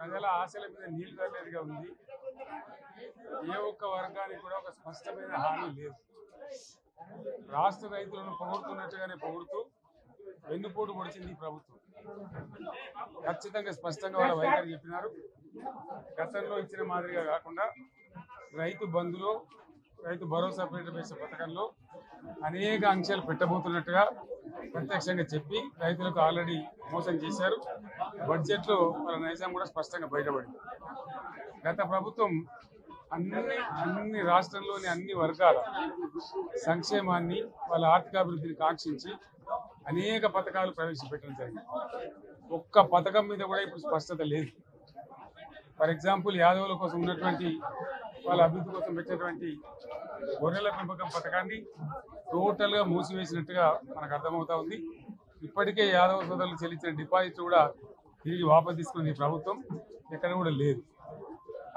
ప్రజల ఆశల మీద నీళ్లు తల్లేదిగా ఉంది. ఏ ఒక్క వర్గానికి కూడా ఒక స్పష్టమైన హామీ లేదు. రాష్ట్ర రైతులను పొగుడుతున్నట్టుగానే పొగుడుతూ వెన్నుపోటు పొడిచింది ఈ ప్రభుత్వం. ఖచ్చితంగా స్పష్టంగా వాళ్ళ వైఖరి చెప్పినారు. గతంలో ఇచ్చిన మాదిరిగా కాకుండా రైతు బంధులో, రైతు భరోసా పేట పథకంలో అనేక అంశాలు పెట్టబోతున్నట్టుగా ప్రత్యక్షంగా చెప్పి రైతులకు ఆల్రెడీ మోసం చేశారు. బడ్జెట్లో వాళ్ళ నైజాం కూడా స్పష్టంగా బయటపడింది. గత ప్రభుత్వం అన్ని రాష్ట్రంలోని అన్ని వర్గాల సంక్షేమాన్ని, వాళ్ళ ఆర్థికాభివృద్ధిని కాంక్షించి అనేక పథకాలు ప్రవేశపెట్టడం జరిగింది. ఒక్క పథకం మీద కూడా ఇప్పుడు స్పష్టత లేదు. ఫర్ ఎగ్జాంపుల్, యాదవుల కోసం ఉన్నటువంటి వాళ్ళ అభివృద్ధి కోసం పెట్టినటువంటి గొర్రెల పెంపకం పథకాన్ని టోటల్గా మూసివేసినట్టుగా మనకు అర్థమవుతా ఉంది. ఇప్పటికే యాదవ సోదరులు చెల్లించిన డిపాజిట్ కూడా తిరిగి వాపసు తీసుకున్న ఈ ప్రభుత్వం ఎక్కడ కూడా లేదు.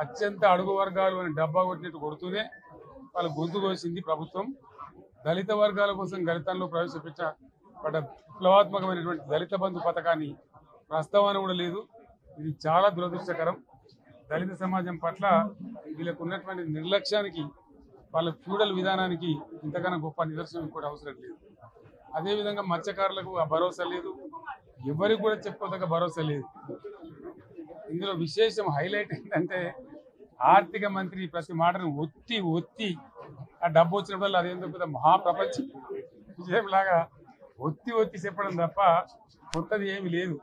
అత్యంత అడుగు వర్గాలు అని డబ్బా కొట్టినట్టు కొడుతూనే వాళ్ళ గొంతు కోసింది ప్రభుత్వం. దళిత వర్గాల కోసం గళితంలో ప్రవేశపెట్టబడ్డ విప్లవాత్మకమైనటువంటి దళిత బంధు పథకాన్ని ప్రస్తావన కూడా లేదు. ఇది చాలా దురదృష్టకరం. దళిత సమాజం పట్ల వీళ్ళకు ఉన్నటువంటి నిర్లక్ష్యానికి, వాళ్ళ ఫ్యూడల్ విధానానికి ఇంతకన్నా గొప్ప నిదర్శనం కూడా అవసరం లేదు. అదేవిధంగా మత్స్యకారులకు ఆ భరోసా లేదు, ఎవరికి కూడా చెప్పుకోదగ్గ భరోసా లేదు. ఇందులో విశేషం హైలైట్ ఏంటంటే ఆర్థిక మంత్రి ప్రతి మాటను ఒత్తి ఆ డబ్బు వచ్చినప్పుడు అదేందో పెద్ద మహాప్రపంచ విజయంలాగా ఒత్తి చెప్పడం తప్ప కొత్తది ఏమి లేదు.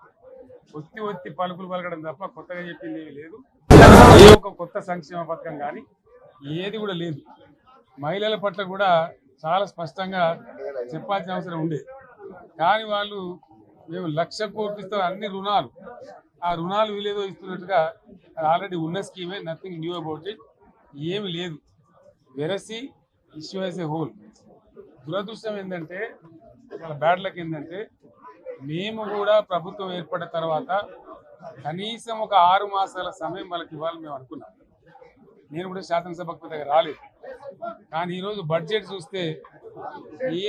ఒత్తి పలుకులు పలకడం తప్ప కొత్తగా చెప్పింది ఏమి లేదు. ఏ ఒక్క కొత్త సంక్షేమ పథకం కానీ ఏది కూడా లేదు. మహిళల పట్ల కూడా చాలా స్పష్టంగా చెప్పాల్సిన అవసరం ఉండే. కానీ వాళ్ళు మేము 1,00,000 కోట్లు ఇస్తాం, అన్ని రుణాలు, ఆ రుణాలు వీలేదో ఇస్తున్నట్టుగా ఆల్రెడీ ఉన్న స్కీమే, నథింగ్ న్యూ అబౌట్ ఇట్, ఏమి లేదు. వెరసి ఇష్యూ యాజ్ ఏ హోల్. దురదృష్టం ఏంటంటే, వాళ్ళ బ్యాడ్ లక్ ఏంటంటే, మేము కూడా ప్రభుత్వం ఏర్పడిన తర్వాత కనీసం ఒక 6 మాసాల సమయం వాళ్ళకి ఇవ్వాలని మేము అనుకున్నాం. నేను కూడా శాసనసభకు దగ్గర రాలేదు. కానీ ఈరోజు బడ్జెట్ చూస్తే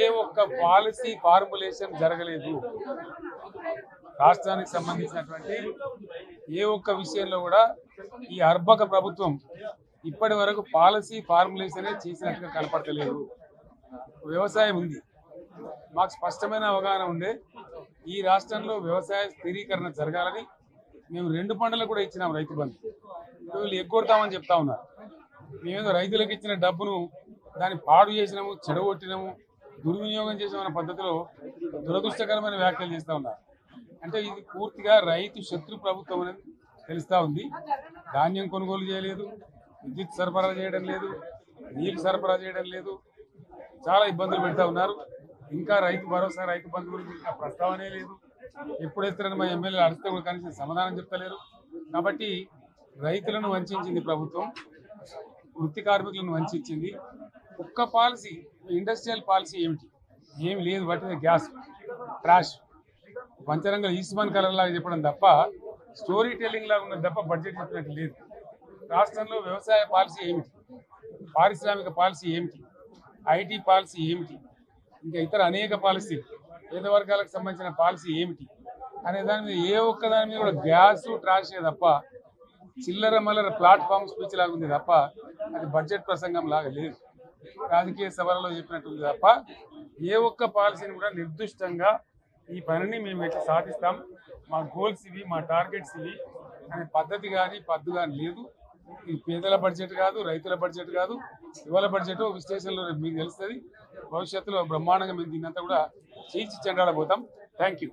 ఏ ఒక్క పాలసీ ఫార్ములేషన్ జరగలేదు. రాష్ట్రానికి సంబంధించినటువంటి ఏ ఒక్క విషయంలో కూడా ఈ అర్భక ప్రభుత్వం ఇప్పటి వరకు పాలసీ ఫార్ములేషనే చేసినట్టుగా కనపడతలేదు. వ్యవసాయం ఉంది, మాకు స్పష్టమైన అవగాహన ఉండే ఈ రాష్ట్రంలో వ్యవసాయ స్థిరీకరణ జరగాలని మేము 2 పంటలు కూడా ఇచ్చినాం రైతు బంధు. వీళ్ళు ఎగ్గొడతామని చెప్తా ఉన్నారు. మేమేదో రైతులకు ఇచ్చిన డబ్బును దాన్ని పాడు చేసినాము, చెడగొట్టినాము, దుర్వినియోగం చేసామన్న పద్ధతిలో దురదృష్టకరమైన వ్యాఖ్యలు చేస్తూ ఉన్నారు. అంటే ఇది పూర్తిగా రైతు శత్రు ప్రభుత్వం అనేది తెలుస్తూ ఉంది. ధాన్యం కొనుగోలు చేయలేదు, విద్యుత్ సరఫరా చేయడం లేదు, నీళ్లు సరఫరా చేయడం లేదు, చాలా ఇబ్బందులు పెడతా ఉన్నారు. ఇంకా రైతు భరోసా, రైతు బంధు గురించి ఇంకా ప్రస్తావనే లేదు. ఎప్పుడైతే మా ఎమ్మెల్యేలు అడిగితే కూడా కనీసం సమాధానం చెప్తలేరు. కాబట్టి రైతులను వంచింది ప్రభుత్వం, వృత్తి కార్మికులను వంచింది. ఒక్క పాలసీ, ఇండస్ట్రియల్ పాలసీ ఏమిటి? ఏమి లేదు. బట్టి గ్యాస్ ట్రాష్ పంచరంగ ఈస్మాన్ కలర్ లాగా చెప్పడం తప్ప, స్టోరీ టెల్లింగ్ లాగా ఉన్నది తప్ప బడ్జెట్ చెప్పినట్టు లేదు. రాష్ట్రంలో వ్యవసాయ పాలసీ ఏమిటి, పారిశ్రామిక పాలసీ ఏమిటి, ఐటీ పాలసీ ఏమిటి, ఇంకా ఇతర అనేక పాలసీ, పేద వర్గాలకు సంబంధించిన పాలసీ ఏమిటి అనే దాని మీద ఏ ఒక్క దాని మీద కూడా గ్యాస్ ట్రాషే తప్ప, చిల్లర మల్లర ప్లాట్ఫామ్ స్పీచ్ లాగా ఉంది తప్ప అది బడ్జెట్ ప్రసంగం లాగా లేదు. రాజకీయ సభలలో చెప్పినట్టుంది తప్ప ఏ ఒక్క పాలసీని కూడా నిర్దిష్టంగా ఈ పనిని మేము ఎట్లా సాధిస్తాం, మా గోల్స్ ఇవి, మా టార్గెట్స్ ఇవి అనే పద్ధతి కానీ పద్దు కానీ లేదు. ఇది పేదల బడ్జెట్ కాదు, రైతుల బడ్జెట్ కాదు, యువల బడ్జెట్. విశ్లేషణలో మీకు తెలుస్తుంది. భవిష్యత్తులో బ్రహ్మాండంగా మేము దీన్నంతా కూడా చీల్చి చెండాడబోతాం. Thank you.